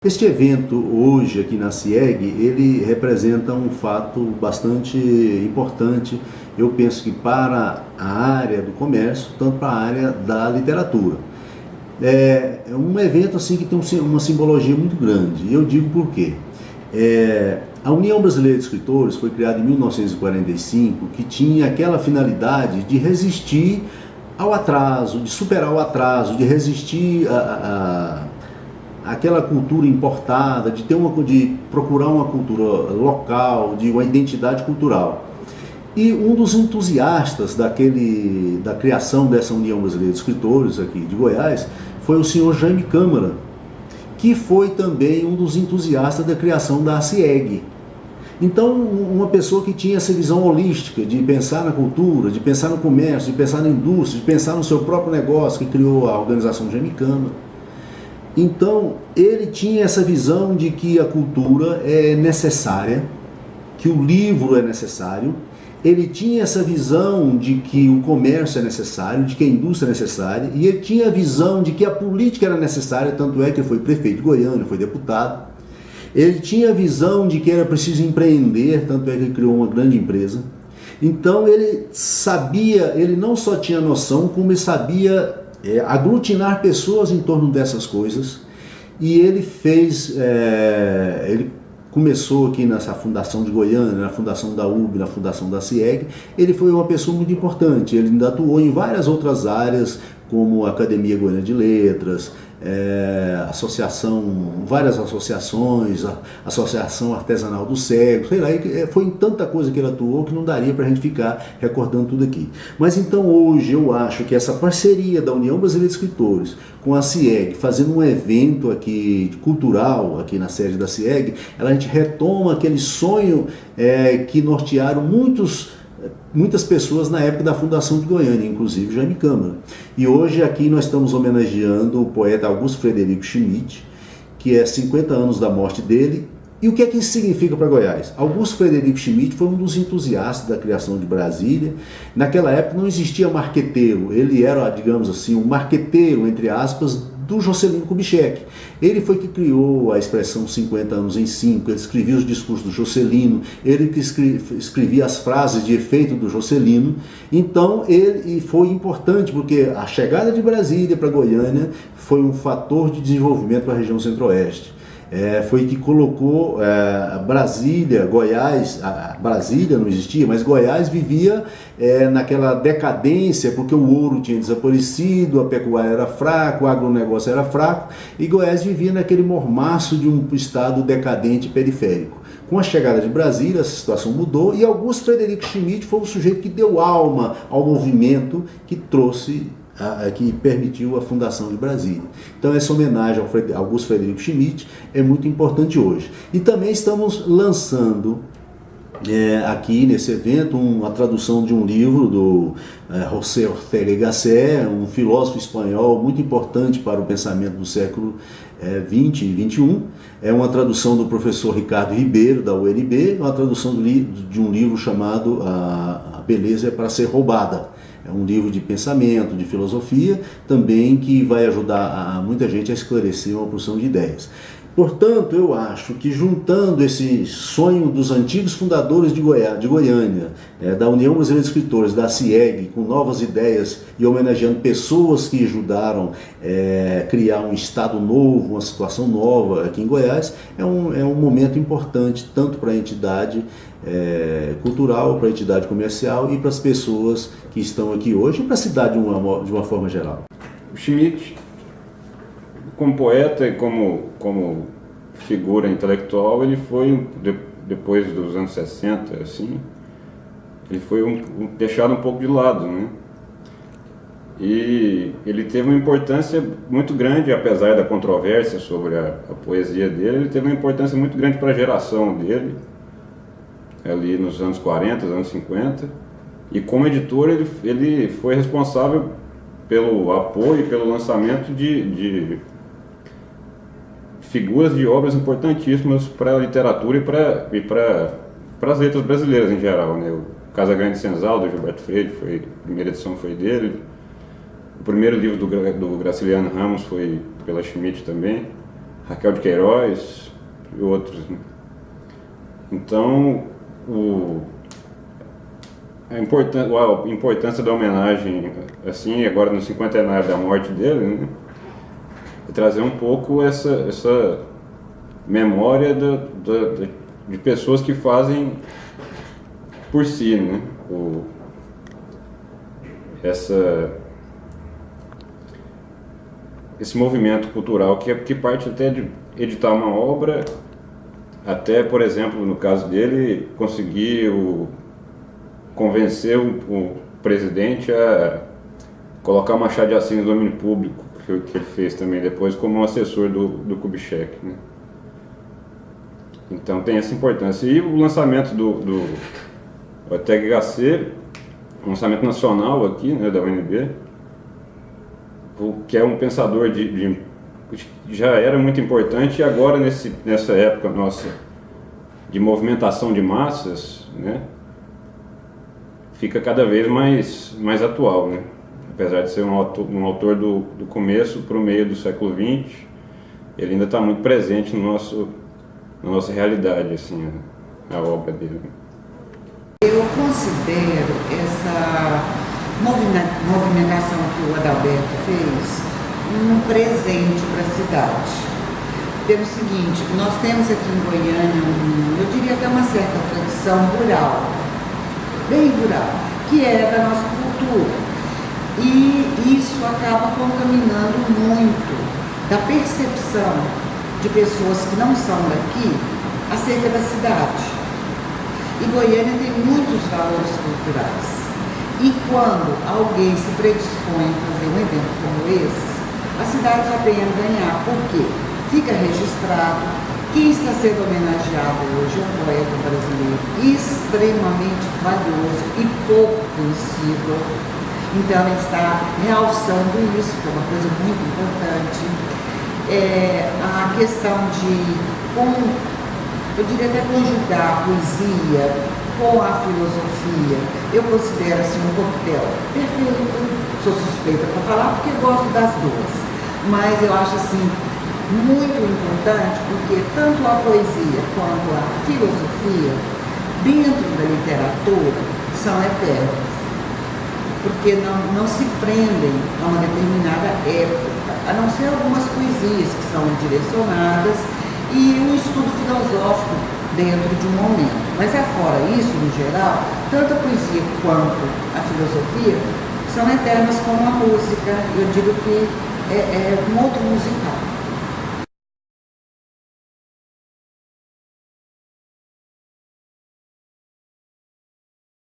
Este evento hoje aqui na CIEG, ele representa um fato bastante importante, eu penso que para a área do comércio, tanto para a área da literatura. É um evento assim que tem uma simbologia muito grande, e eu digo por quê. A União Brasileira de Escritores foi criada em 1945, que tinha aquela finalidade de resistir ao atraso, de superar o atraso, de resistir aquela cultura importada, de procurar uma cultura local, de uma identidade cultural. E um dos entusiastas da criação dessa União Brasileira de Escritores aqui de Goiás foi o senhor Jaime Câmara, que foi também um dos entusiastas da criação da CIEG. Então, uma pessoa que tinha essa visão holística de pensar na cultura, de pensar no comércio, de pensar na indústria, de pensar no seu próprio negócio, que criou a organização Jaime Câmara. Então, ele tinha essa visão de que a cultura é necessária, que o livro é necessário. Ele tinha essa visão de que o comércio é necessário, de que a indústria é necessária, e ele tinha a visão de que a política era necessária, tanto é que ele foi prefeito de Goiânia, foi deputado. Ele tinha a visão de que era preciso empreender, tanto é que ele criou uma grande empresa. Então ele sabia, ele não só tinha noção, como ele sabia aglutinar pessoas em torno dessas coisas. E ele ele começou aqui nessa fundação de Goiânia, na fundação da UB, na fundação da CIEG. Ele foi uma pessoa muito importante, ele ainda atuou em várias outras áreas, como a Academia Goiana de Letras, várias associações, a Associação Artesanal do Cego, sei lá, foi em tanta coisa que ele atuou que não daria para a gente ficar recordando tudo aqui. Mas então hoje eu acho que essa parceria da União Brasileira de Escritores com a CIEG, fazendo um evento aqui cultural, aqui na sede da CIEG, a gente retoma aquele sonho que nortearam muitas pessoas na época da fundação de Goiânia, inclusive Jaime Câmara. E hoje aqui nós estamos homenageando o poeta Augusto Frederico Schmidt, que é 50 anos da morte dele. E o que é que isso significa para Goiás? Augusto Frederico Schmidt foi um dos entusiastas da criação de Brasília. Naquela época não existia marqueteiro, ele era, digamos assim, um marqueteiro, entre aspas, do Juscelino Kubitschek. Ele foi que criou a expressão 50 anos em 5, ele escrevia os discursos do Juscelino, ele que escrevia as frases de efeito do Juscelino. Então ele foi importante, porque a chegada de Brasília para Goiânia foi um fator de desenvolvimento para a região centro-oeste. Foi que colocou Brasília, Goiás, Brasília não existia, mas Goiás vivia naquela decadência, porque o ouro tinha desaparecido, a pecuária era fraca, o agronegócio era fraco, e Goiás vivia naquele mormaço de um estado decadente periférico. Com a chegada de Brasília, essa situação mudou, e Augusto Frederico Schmidt foi o sujeito que deu alma ao movimento que que permitiu a fundação de Brasília. Então essa homenagem ao Augusto Frederico Schmidt é muito importante hoje. E também estamos lançando aqui nesse evento uma tradução de um livro do José Ortega y Gasset, um filósofo espanhol muito importante para o pensamento do século 20 e 21. É uma tradução do professor Ricardo Ribeiro, da UNB, uma tradução de um livro chamado A Beleza é para Ser Roubada. É um livro de pensamento, de filosofia, também que vai ajudar muita gente a esclarecer uma porção de ideias. Portanto, eu acho que juntando esse sonho dos antigos fundadores de Goiânia, da União Brasileira de Escritores, da CIEG, com novas ideias e homenageando pessoas que ajudaram a criar um estado novo, uma situação nova aqui em Goiás, é um momento importante tanto para a entidade cultural, para a entidade comercial e para as pessoas que estão aqui hoje e para a cidade de uma forma geral. O Schmidt, como poeta e como figura intelectual, ele foi, depois dos anos 60, assim, ele foi deixado um pouco de lado, né? E ele teve uma importância muito grande, apesar da controvérsia sobre a poesia dele, ele teve uma importância muito grande para a geração dele, ali nos anos 40, anos 50, e como editor ele foi responsável pelo apoio e pelo lançamento de figuras de obras importantíssimas para a literatura e para as letras brasileiras em geral, né? O Casagrande Senzala, do Gilberto Freire, a primeira edição foi dele. O primeiro livro do Graciliano Ramos foi pela Schmidt também. Raquel de Queiroz e outros, né? Então, a importância da homenagem, assim, agora no 50º da morte dele, né, é trazer um pouco essa memória de pessoas que fazem por si, né, esse movimento cultural que parte até de editar uma obra, até, por exemplo, no caso dele, conseguir convencer o presidente a colocar o Machado de Assis no domínio público, que ele fez também depois como assessor do Kubitschek, né? Então tem essa importância. E o lançamento do Ortega y Gasset, um lançamento nacional aqui, né, da UNB, que é um pensador já era muito importante, e agora nessa época nossa de movimentação de massas, né, fica cada vez mais atual, né? Apesar de ser um autor do começo para o meio do século XX, ele ainda está muito presente na nossa realidade, assim, a obra dele. Eu considero essa movimentação que o Adalberto fez um presente para a cidade. Pelo seguinte, nós temos aqui em Goiânia, eu diria até uma certa tradição rural, bem rural, que é da nossa cultura. E isso acaba contaminando muito da percepção de pessoas que não são daqui acerca da cidade. E Goiânia tem muitos valores culturais. E quando alguém se predispõe a fazer um evento como esse, a cidade só tem a ganhar, porque fica registrado. Quem está sendo homenageado hoje é um poeta brasileiro extremamente valioso e pouco conhecido. Então ele está realçando isso, que é uma coisa muito importante. A questão de, eu diria até conjugar a poesia com a filosofia, eu considero assim um coquetel perfeito. Sou suspeita para falar porque gosto das duas, mas eu acho assim muito importante, porque tanto a poesia quanto a filosofia dentro da literatura são eternas, porque não se prendem a uma determinada época, a não ser algumas poesias que são direcionadas e um estudo filosófico dentro de um momento. Mas afora isso, no geral, tanto a poesia quanto a filosofia são eternas como a música. Eu digo que é um outro musical.